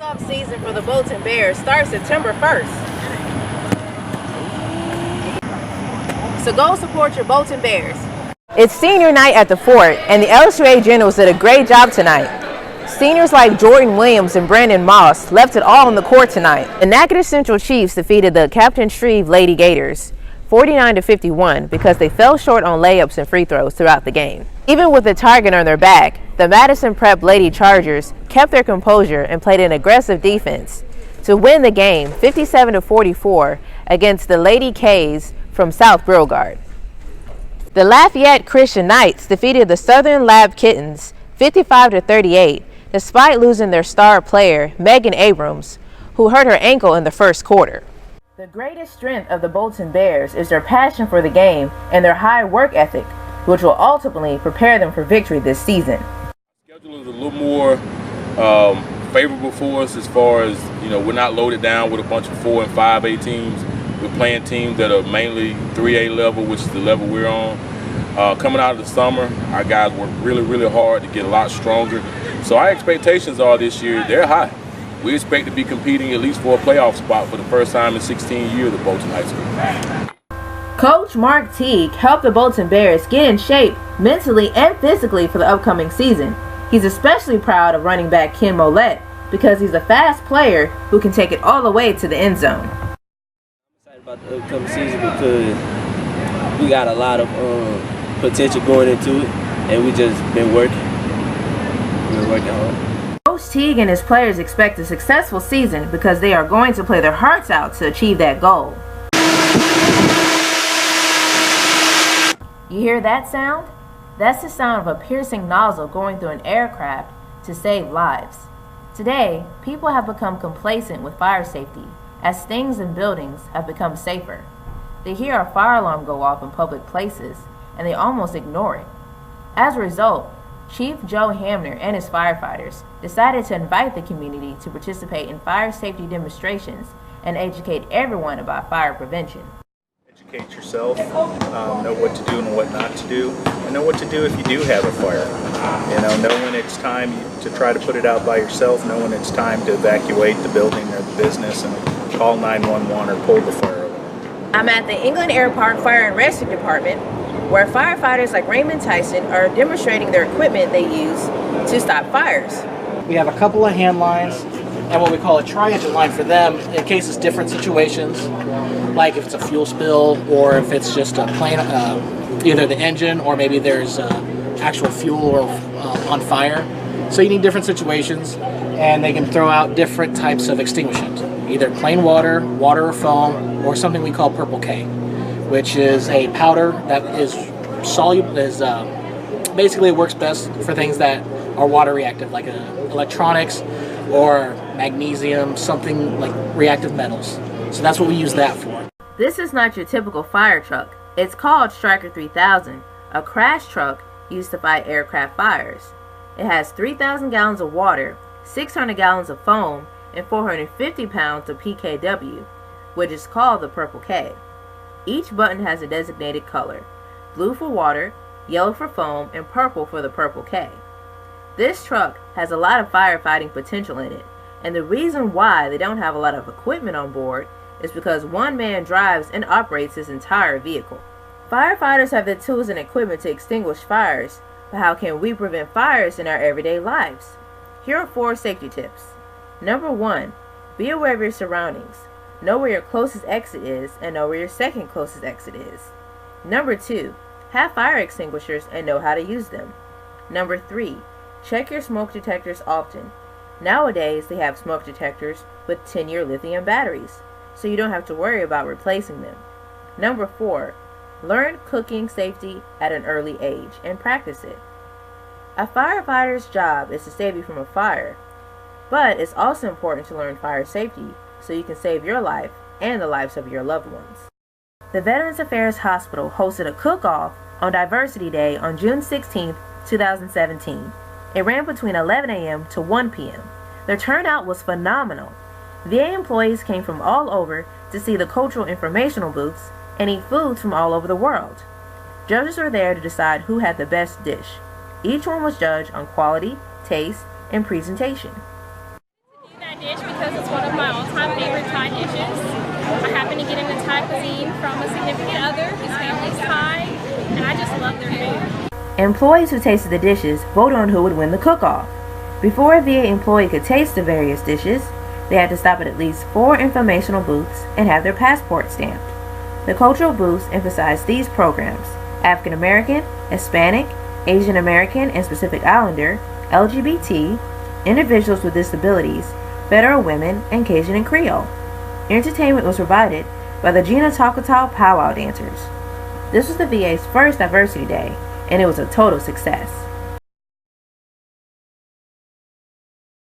Kickoff season for the Bolton Bears starts September 1st. So go support your Bolton Bears. It's senior night at the fort, and the LSUA Generals did a great job tonight. Seniors like Jordan Williams and Brandon Moss left it all on the court tonight. The Natchitoches Central Chiefs defeated the Captain Shreve Lady Gators 49-51 because they fell short on layups and free throws throughout the game. Even with the target on their back, the Madison Prep Lady Chargers kept their composure and played an aggressive defense to win the game 57-44 against the Lady K's from South Beauregard. The Lafayette Christian Knights defeated the Southern Lab Kittens 55-38 despite losing their star player, Megan Abrams, who hurt her ankle in the first quarter. The greatest strength of the Bolton Bears is their passion for the game and their high work ethic, which will ultimately prepare them for victory this season. The schedule is a little more favorable for us as far as, we're not loaded down with a bunch of 4 and 5A teams. We're playing teams that are mainly 3A level, which is the level we're on. Coming out of the summer, our guys work really, really hard to get a lot stronger. So our expectations are this year, they're high. We expect to be competing at least for a playoff spot for the first time in 16 years at Bolton High School. Coach Mark Teague helped the Bolton Bears get in shape mentally and physically for the upcoming season. He's especially proud of running back Ken Mollett because he's a fast player who can take it all the way to the end zone. I'm excited about the upcoming season because we got a lot of potential going into it, and we just been working. We've been working hard. Coach Teague and his players expect a successful season because they are going to play their hearts out to achieve that goal. You hear that sound? That's the sound of a piercing nozzle going through an aircraft to save lives. Today, people have become complacent with fire safety as things and buildings have become safer. They hear a fire alarm go off in public places and they almost ignore it. As a result, Chief Joe Hamner and his firefighters decided to invite the community to participate in fire safety demonstrations and educate everyone about fire prevention. Educate yourself, know what to do and what not to do, and know what to do if you do have a fire. Know when it's time to try to put it out by yourself, know when it's time to evacuate the building or the business and call 911 or pull the fire alarm. I'm at the England Air Park Fire and Rescue Department, where firefighters like Raymond Tyson are demonstrating their equipment they use to stop fires. We have a couple of hand lines and what we call a tri-engine line for them in case it's different situations, like if it's a fuel spill or if it's just a plane, either the engine or maybe there's actual fuel or on fire. So you need different situations, and they can throw out different types of extinguishers, either plain water, water or foam, or something we call Purple K, which is a powder that is soluble, basically works best for things that are water reactive, like electronics or magnesium, something like reactive metals. So that's what we use that for. This is not your typical fire truck. It's called Striker 3000, a crash truck used to fight aircraft fires. It has 3,000 gallons of water, 600 gallons of foam, and 450 pounds of PKW, which is called the Purple K. Each button has a designated color: blue for water, yellow for foam, and purple for the Purple K. This truck has a lot of firefighting potential in it, and the reason why they don't have a lot of equipment on board is because one man drives and operates this entire vehicle. Firefighters have the tools and equipment to extinguish fires, but how can we prevent fires in our everyday lives? Here are 4 safety tips. Number 1, be aware of your surroundings. Know where your closest exit is and know where your second closest exit is. Number 2, have fire extinguishers and know how to use them. Number 3, check your smoke detectors often. Nowadays, they have smoke detectors with 10-year lithium batteries, so you don't have to worry about replacing them. Number 4, learn cooking safety at an early age and practice it. A firefighter's job is to save you from a fire, but it's also important to learn fire safety so you can save your life and the lives of your loved ones. The Veterans Affairs Hospital hosted a cook-off on Diversity Day on June 16, 2017. It ran between 11 a.m. to 1 p.m. Their turnout was phenomenal. VA employees came from all over to see the cultural informational booths and eat foods from all over the world. Judges were there to decide who had the best dish. Each one was judged on quality, taste, and presentation. dish because it's one of my all-time favorite Thai dishes. I happen to get into Thai cuisine from a significant other whose family's Thai, and I just love their food. Employees who tasted the dishes voted on who would win the cook-off. Before a VA employee could taste the various dishes, they had to stop at least 4 informational booths and have their passport stamped. The cultural booths emphasized these programs: African American, Hispanic, Asian American and Pacific Islander, LGBT, individuals with disabilities, federal women, and Cajun and Creole. Entertainment was provided by the Gina Takatau powwow dancers. This was the VA's first diversity day, and it was a total success.